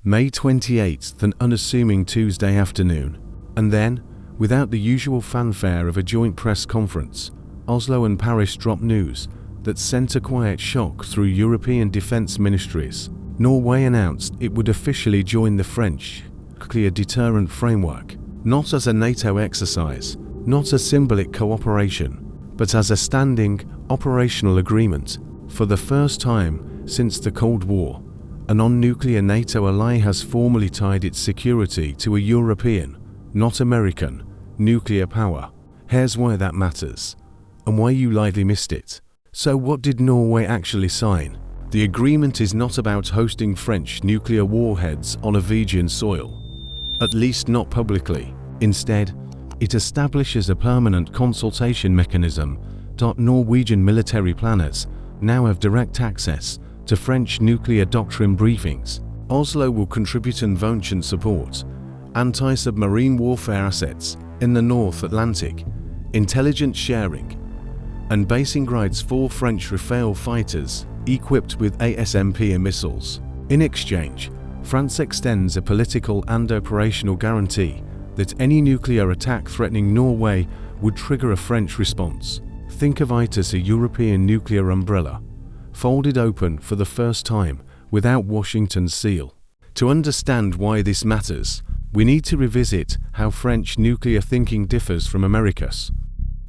May 28th, an unassuming Tuesday afternoon. And then, without the usual fanfare of a joint press conference, Oslo and Paris dropped news that sent a quiet shock through European defense ministries. Norway announced it would officially join the French nuclear deterrent framework, not as a NATO exercise, not a symbolic cooperation, but as a standing, operational agreement. For the first time since the Cold War, a non-nuclear NATO ally has formally tied its security to a European, not American, nuclear power. Here's why that matters, and why you likely missed it. So what did Norway actually sign? The agreement is not about hosting French nuclear warheads on Norwegian soil, at least not publicly. Instead, it establishes a permanent consultation mechanism that Norwegian military planners now have direct access to French nuclear doctrine briefings. Oslo will contribute invention support, anti-submarine warfare assets in the North Atlantic, intelligence sharing, and basing rights for French Rafale fighters equipped with ASMP missiles. In exchange, France extends a political and operational guarantee that any nuclear attack threatening Norway would trigger a French response. Think of it as a European nuclear umbrella, folded open for the first time without Washington's seal. To understand why this matters, we need to revisit how French nuclear thinking differs from America's.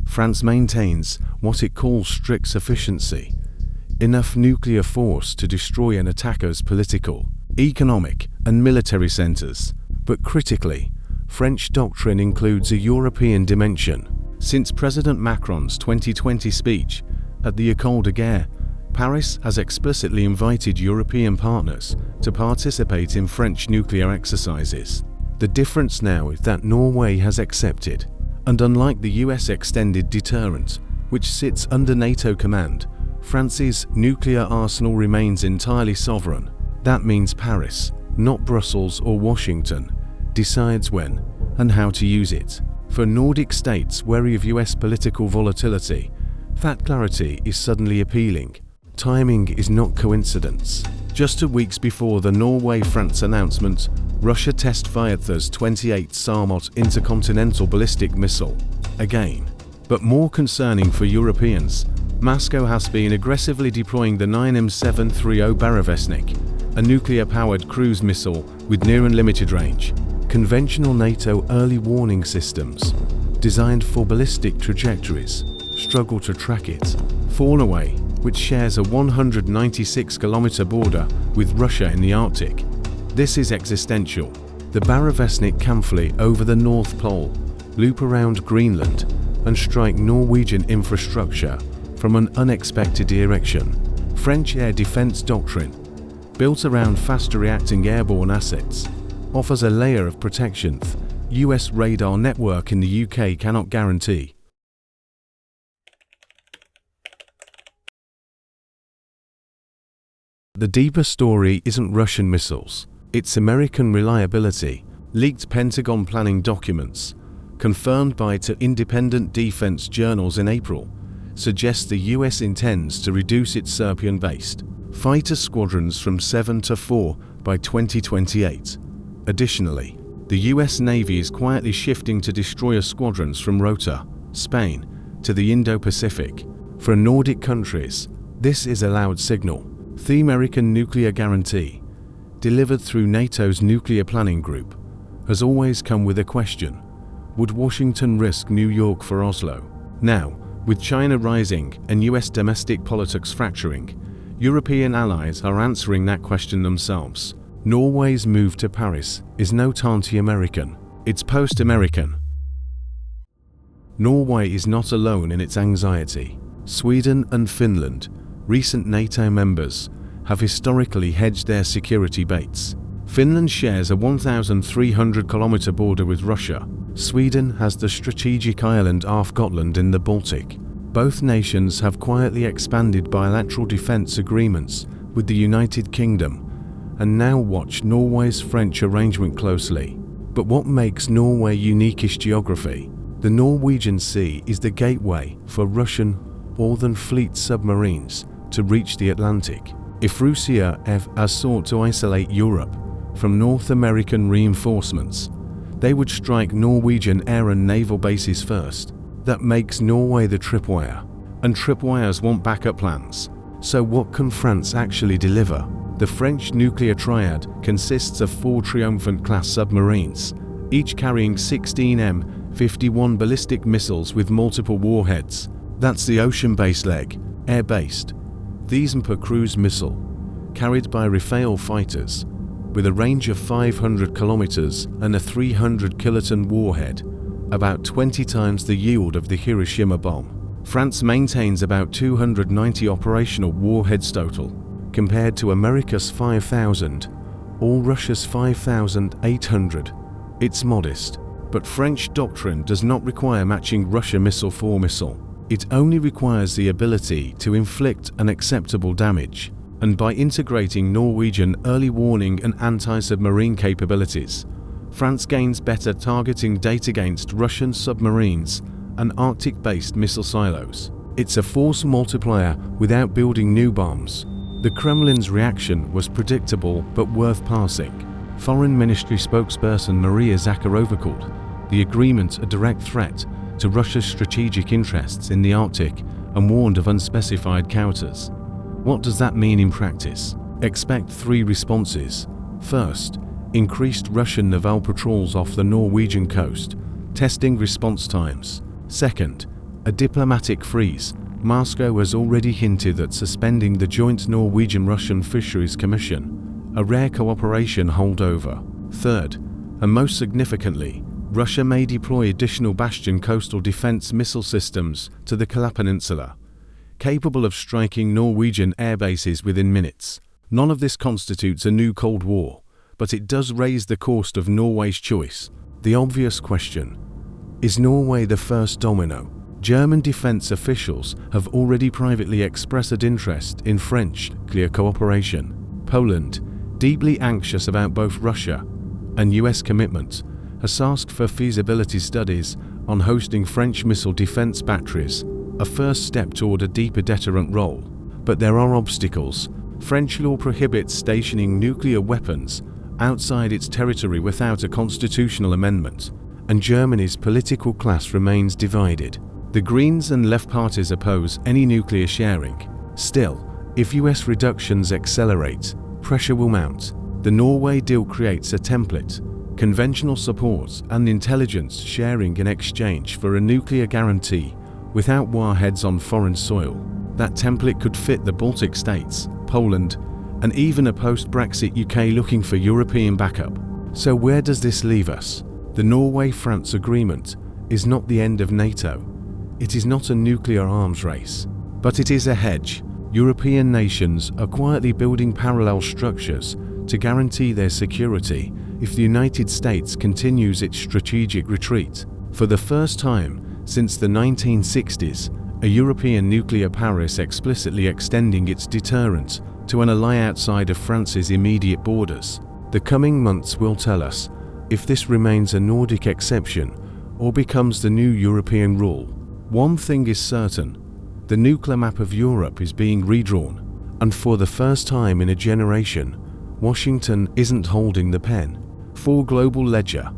France maintains what it calls strict sufficiency, enough nuclear force to destroy an attacker's political, economic, and military centers. But critically, French doctrine includes a European dimension. Since President Macron's 2020 speech at the École de Guerre, Paris has explicitly invited European partners to participate in French nuclear exercises. The difference now is that Norway has accepted, and unlike the US extended deterrent, which sits under NATO command, France's nuclear arsenal remains entirely sovereign. That means Paris, not Brussels or Washington, decides when and how to use it. For Nordic states wary of US political volatility, that clarity is suddenly appealing. Timing is not coincidence. Just 2 weeks before the Norway-France announcement, Russia test-fired Thurs 28 Sarmat intercontinental ballistic missile. Again. But more concerning for Europeans, Moscow has been aggressively deploying the 9M730 Baravesnik, a nuclear-powered cruise missile with near unlimited range. Conventional NATO early warning systems, designed for ballistic trajectories, struggle to track it. Norway, which shares a 196-kilometer border with Russia in the Arctic. This is existential. The Baravesnik can fly over the North Pole, loop around Greenland, and strike Norwegian infrastructure from an unexpected direction. French air defense doctrine, built around fast-reacting airborne assets, offers a layer of protection the US radar network in the UK cannot guarantee. The deeper story isn't Russian missiles, it's American reliability. Leaked Pentagon planning documents, confirmed by two independent defense journals in April, suggest the US intends to reduce its Serbian-based fighter squadrons from 7 to 4 by 2028. Additionally, the US Navy is quietly shifting to destroyer squadrons from Rota, Spain, to the Indo-Pacific. For Nordic countries, this is a loud signal. The American nuclear guarantee, delivered through NATO's nuclear planning group, has always come with a question. Would Washington risk New York for Oslo? Now, with China rising and US domestic politics fracturing, European allies are answering that question themselves. Norway's move to Paris is not anti-American, it's post-American. Norway is not alone in its anxiety. Sweden and Finland, recent NATO members, have historically hedged their security bets. Finland shares a 1,300-kilometer border with Russia. Sweden has the strategic island off Gotland in the Baltic. Both nations have quietly expanded bilateral defense agreements with the United Kingdom and now watch Norway's French arrangement closely. But what makes Norway unique is geography. The Norwegian Sea is the gateway for Russian Northern Fleet submarines to reach the Atlantic. If Russia has sought to isolate Europe, from North American reinforcements. They would strike Norwegian air and naval bases first. That makes Norway the tripwire. And tripwires want backup plans. So what can France actually deliver? The French nuclear triad consists of 4 Triomphant-class submarines, each carrying 16 M51 ballistic missiles with multiple warheads. That's the ocean-based leg, air-based. These per cruise missile, carried by Rafale fighters, with a range of 500 kilometers and a 300 kiloton warhead, about 20 times the yield of the Hiroshima bomb. France maintains about 290 operational warheads total, compared to America's 5,000, or Russia's 5,800. It's modest, but French doctrine does not require matching Russia missile for missile. It only requires the ability to inflict unacceptable damage, and by integrating Norwegian early warning and anti-submarine capabilities, France gains better targeting data against Russian submarines and Arctic-based missile silos. It's a force multiplier without building new bombs. The Kremlin's reaction was predictable but worth parsing. Foreign Ministry spokesperson Maria Zakharova called the agreement a direct threat to Russia's strategic interests in the Arctic and warned of unspecified counters. What does that mean in practice? Expect 3 responses. First, increased Russian naval patrols off the Norwegian coast, testing response times. Second, a diplomatic freeze. Moscow has already hinted at suspending the joint Norwegian-Russian Fisheries Commission, a rare cooperation holdover. Third, and most significantly, Russia may deploy additional Bastion coastal defense missile systems to the Kola Peninsula, capable of striking Norwegian air bases within minutes. None of this constitutes a new Cold War, but it does raise the cost of Norway's choice. The obvious question: is Norway the first domino? German defense officials have already privately expressed interest in French nuclear cooperation. Poland, deeply anxious about both Russia and US commitment, has asked for feasibility studies on hosting French missile defense batteries, a first step toward a deeper deterrent role. But there are obstacles. French law prohibits stationing nuclear weapons outside its territory without a constitutional amendment, and Germany's political class remains divided. The Greens and left parties oppose any nuclear sharing. Still, if US reductions accelerate, pressure will mount. The Norway deal creates a template: conventional support and intelligence sharing in exchange for a nuclear guarantee without warheads on foreign soil. That template could fit the Baltic states, Poland, and even a post-Brexit UK looking for European backup. So where does this leave us? The Norway-France agreement is not the end of NATO. It is not a nuclear arms race, but it is a hedge. European nations are quietly building parallel structures to guarantee their security if the United States continues its strategic retreat. For the first time since the 1960s, a European nuclear power is explicitly extending its deterrent to an ally outside of France's immediate borders. The coming months will tell us if this remains a Nordic exception or becomes the new European rule. One thing is certain: the nuclear map of Europe is being redrawn, and for the first time in a generation, Washington isn't holding the pen. For Global Ledger,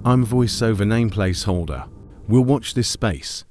I'm voiceover name placeholder. We'll watch this space.